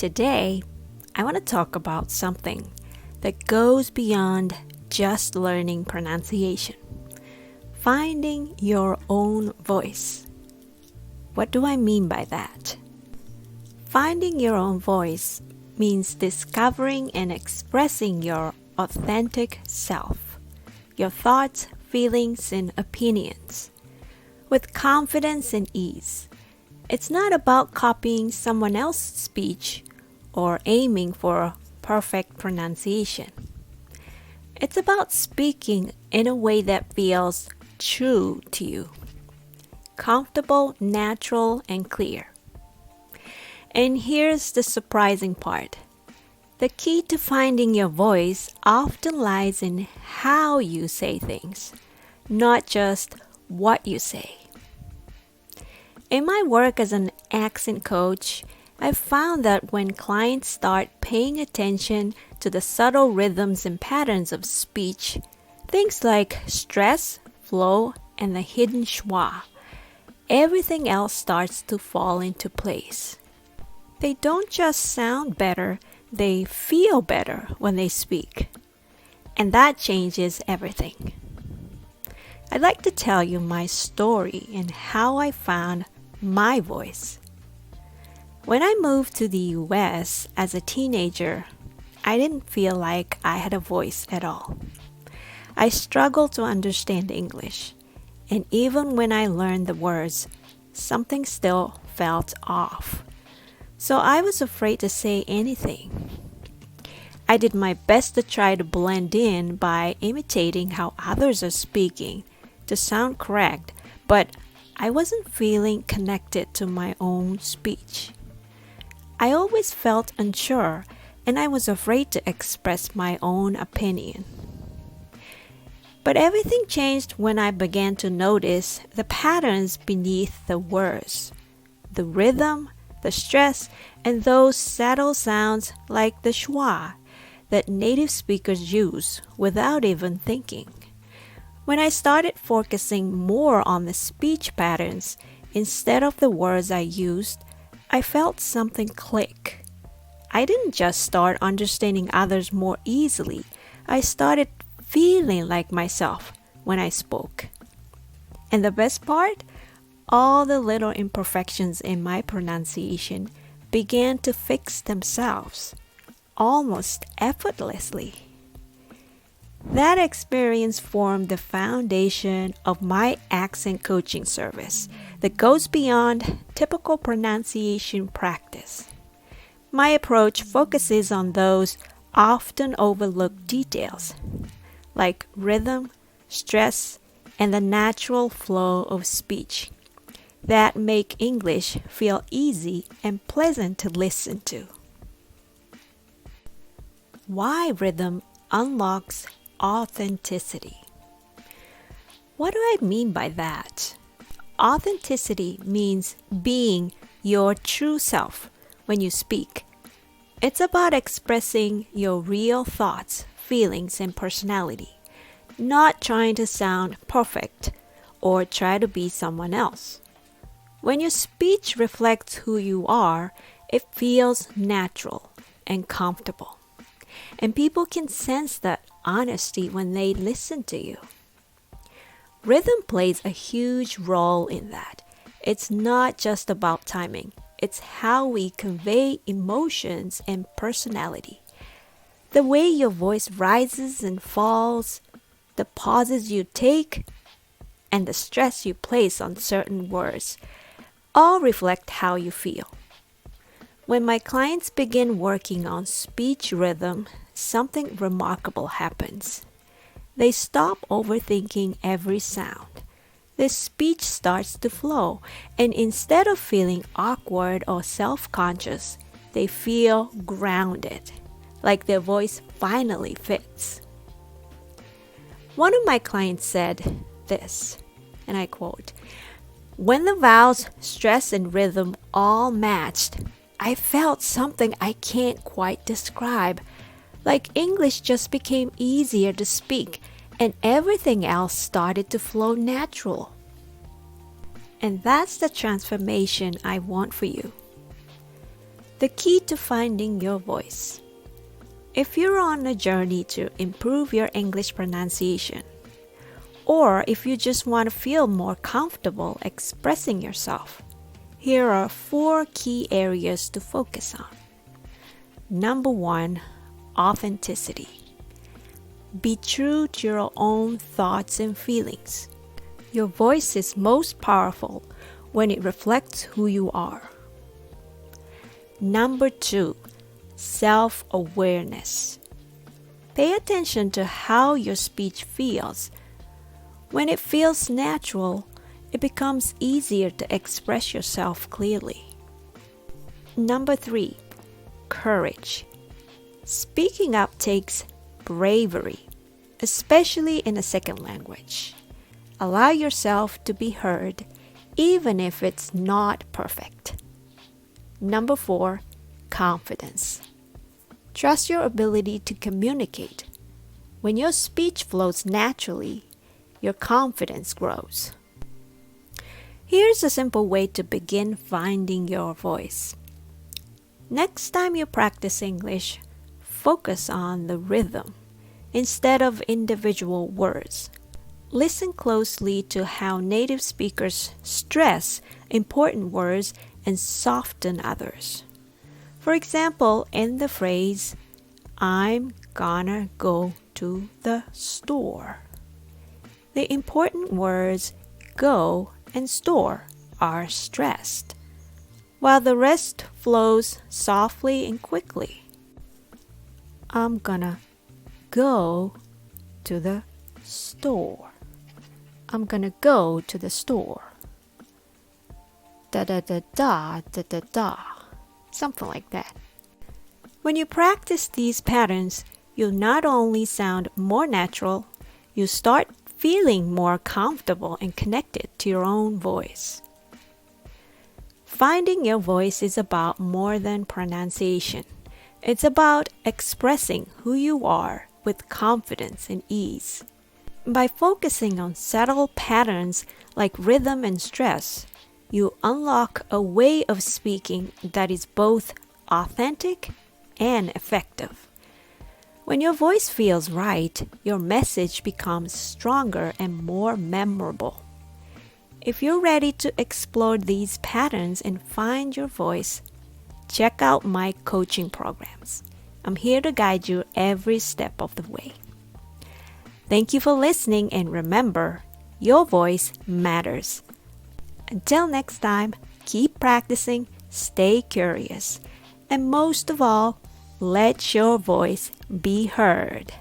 Today, I want to talk about something that goes beyond just learning pronunciation. Finding your own voice. What do I mean by that? Finding your own voice means discovering and expressing your authentic self, your thoughts, feelings, and opinions, with confidence and ease. It's not about copying someone else's speech or aiming for perfect pronunciation. It's about speaking in a way that feels true to you, comfortable, natural, and clear. And here's the surprising part. The key to finding your voice often lies in how you say things, not just what you say. In my work as an accent coach, I've found that when clients start paying attention to the subtle rhythms and patterns of speech, things like stress, flow, and the hidden schwa, everything else starts to fall into place. They don't just sound better, they feel better when they speak. And that changes everything. I'd like to tell you my story and how I found my voice. When I moved to the US as a teenager, I didn't feel like I had a voice at all. I struggled to understand English, and even when I learned the words, something still felt off. So I was afraid to say anything. I did my best to try to blend in by imitating how others are speaking to sound correct, but I wasn't feeling connected to my own speech. I always felt unsure, and I was afraid to express my own opinion. But everything changed when I began to notice the patterns beneath the words, the rhythm, the stress, and those subtle sounds like the schwa that native speakers use without even thinking. When I started focusing more on the speech patterns instead of the words I used, I felt something click. I didn't just start understanding others more easily. I started feeling like myself when I spoke. And the best part? All the little imperfections in my pronunciation began to fix themselves, almost effortlessly. That experience formed the foundation of my accent coaching service that goes beyond typical pronunciation practice. My approach focuses on those often overlooked details, like rhythm, stress, and the natural flow of speech that make English feel easy and pleasant to listen to. Why rhythm unlocks authenticity. What do I mean by that? Authenticity means being your true self when you speak. It's about expressing your real thoughts, feelings, and personality, not trying to sound perfect or try to be someone else. When your speech reflects who you are, it feels natural and comfortable. And people can sense that honesty when they listen to you. Rhythm plays a huge role in that. It's not just about timing. It's how we convey emotions and personality. The way your voice rises and falls, the pauses you take, and the stress you place on certain words all reflect how you feel. When my clients begin working on speech rhythm, something remarkable happens. They stop overthinking every sound. The speech starts to flow, and instead of feeling awkward or self-conscious, they feel grounded, like their voice finally fits. One of my clients said this, and I quote, "When the vowels, stress, and rhythm all matched, I felt something I can't quite describe. Like English just became easier to speak, and everything else started to flow natural." And that's the transformation I want for you. The key to finding your voice. If you're on a journey to improve your English pronunciation, or if you just want to feel more comfortable expressing yourself, here are 4 key areas to focus on. Number 1, authenticity. Be true to your own thoughts and feelings. Your voice is most powerful when it reflects who you are. Number 2, self-awareness. Pay attention to how your speech feels. When it feels natural, it becomes easier to express yourself clearly. Number 3, courage. Speaking up takes bravery, especially in a second language. Allow yourself to be heard, even if it's not perfect. Number 4, confidence. Trust your ability to communicate. When your speech flows naturally, your confidence grows. Here's a simple way to begin finding your voice. Next time you practice English, focus on the rhythm instead of individual words. Listen closely to how native speakers stress important words and soften others. For example, in the phrase, I'm gonna go to the store. The important words go and store are stressed, while the rest flows softly and quickly. I'm gonna go to the store. I'm gonna go to the store. Da da da da da da da. Something like that. When you practice these patterns, you'll not only sound more natural, you start feeling more comfortable and connected to your own voice. Finding your voice is about more than pronunciation. It's about expressing who you are with confidence and ease. By focusing on subtle patterns like rhythm and stress, you unlock a way of speaking that is both authentic and effective. When your voice feels right, your message becomes stronger and more memorable. If you're ready to explore these patterns and find your voice, check out my coaching programs. I'm here to guide you every step of the way. Thank you for listening, and remember, your voice matters. Until next time, keep practicing, stay curious, and most of all, let your voice be heard.